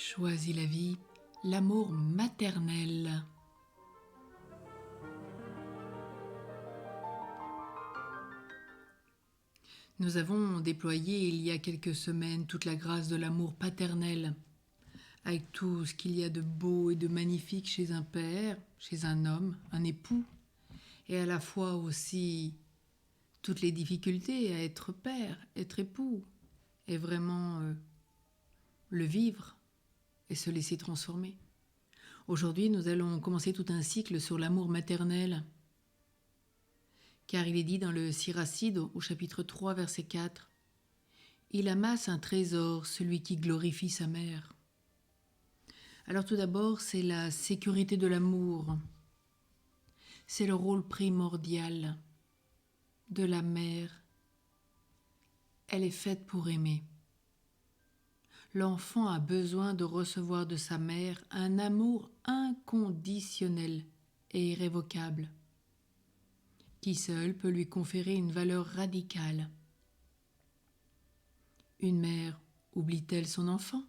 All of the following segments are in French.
Choisis la vie, l'amour maternel. Nous avons déployé il y a quelques semaines toute la grâce de l'amour paternel, avec tout ce qu'il y a de beau et de magnifique chez un père, chez un homme, un époux, et à la fois aussi toutes les difficultés à être père, être époux, et vraiment le vivre et se laisser transformer. Aujourd'hui, nous allons commencer tout un cycle sur l'amour maternel, car il est dit dans le Siracide au chapitre 3, verset 4, « Il amasse un trésor, celui qui glorifie sa mère. » Alors tout d'abord, c'est la sécurité de l'amour. C'est le rôle primordial de la mère. Elle est faite pour aimer. L'enfant a besoin de recevoir de sa mère un amour inconditionnel et irrévocable, qui seul peut lui conférer une valeur radicale. Une mère oublie-t-elle son enfant?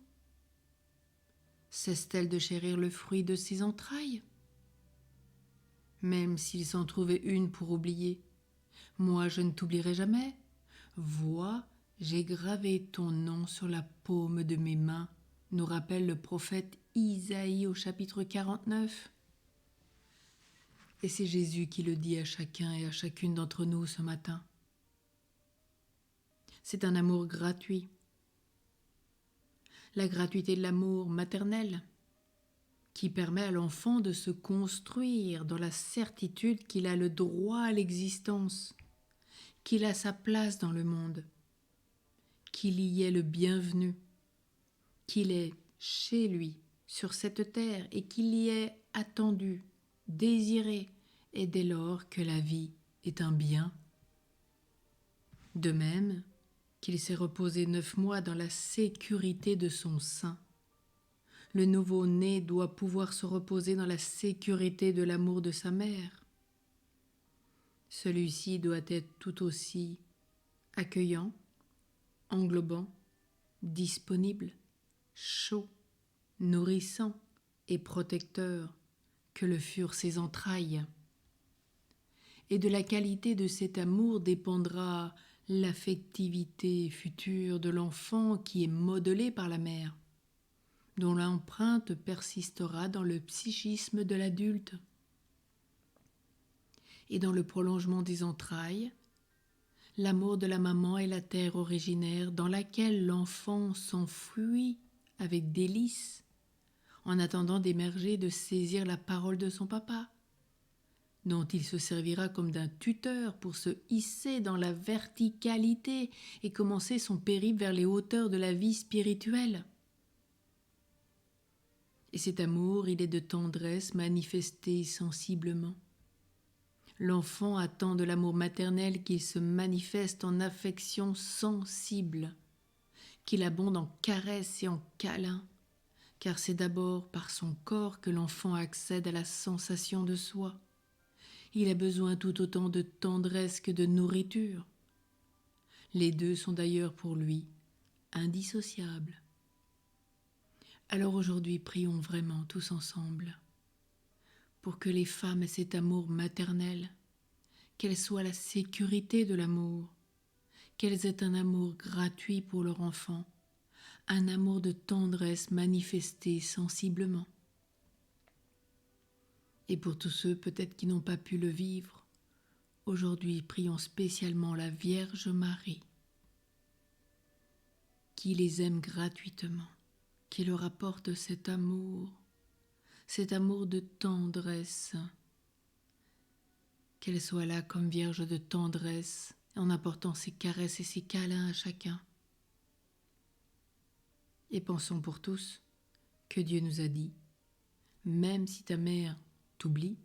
Cesse-t-elle de chérir le fruit de ses entrailles? Même s'il s'en trouvait une pour oublier, moi je ne t'oublierai jamais. Vois, j'ai gravé ton nom sur la paume de mes mains, nous rappelle le prophète Isaïe au chapitre 49. Et c'est Jésus qui le dit à chacun et à chacune d'entre nous ce matin. C'est un amour gratuit. La gratuité de l'amour maternel qui permet à l'enfant de se construire dans la certitude qu'il a le droit à l'existence, qu'il a sa place dans le monde, qu'il y est le bienvenu, qu'il est chez lui, sur cette terre, et qu'il y est attendu, désiré, et dès lors que la vie est un bien. De même qu'il s'est reposé 9 mois dans la sécurité de son sein, le nouveau-né doit pouvoir se reposer dans la sécurité de l'amour de sa mère. Celui-ci doit être tout aussi accueillant, englobant, disponible, chaud, nourrissant et protecteur que le furent ses entrailles. Et de la qualité de cet amour dépendra l'affectivité future de l'enfant qui est modelée par la mère, dont l'empreinte persistera dans le psychisme de l'adulte. Et dans le prolongement des entrailles, l'amour de la maman est la terre originaire dans laquelle l'enfant s'enfuit avec délice, en attendant d'émerger et de saisir la parole de son papa, dont il se servira comme d'un tuteur pour se hisser dans la verticalité et commencer son périple vers les hauteurs de la vie spirituelle. Et cet amour, il est de tendresse manifesté sensiblement. L'enfant attend de l'amour maternel qu'il se manifeste en affection sensible, qu'il abonde en caresses et en câlins, car c'est d'abord par son corps que l'enfant accède à la sensation de soi. Il a besoin tout autant de tendresse que de nourriture. Les deux sont d'ailleurs pour lui indissociables. Alors aujourd'hui, prions vraiment tous ensemble pour que les femmes aient cet amour maternel, qu'elles soient la sécurité de l'amour, qu'elles aient un amour gratuit pour leur enfant, un amour de tendresse manifesté sensiblement. Et pour tous ceux peut-être qui n'ont pas pu le vivre, aujourd'hui prions spécialement la Vierge Marie, qui les aime gratuitement, qui leur apporte cet amour de tendresse, qu'elle soit là comme Vierge de tendresse, en apportant ses caresses et ses câlins à chacun. Et pensons pour tous que Dieu nous a dit, même si ta mère t'oublie,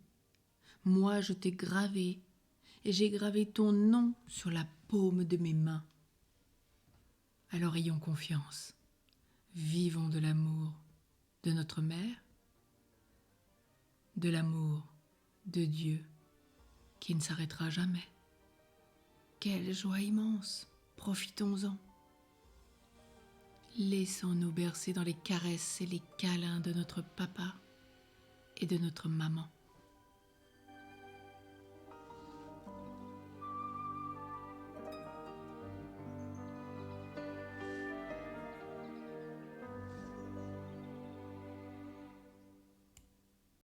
moi je t'ai gravé, et j'ai gravé ton nom sur la paume de mes mains. Alors ayons confiance, vivons de l'amour de notre mère, de l'amour de Dieu qui ne s'arrêtera jamais. Quelle joie immense, profitons-en. Laissons-nous bercer dans les caresses et les câlins de notre papa et de notre maman.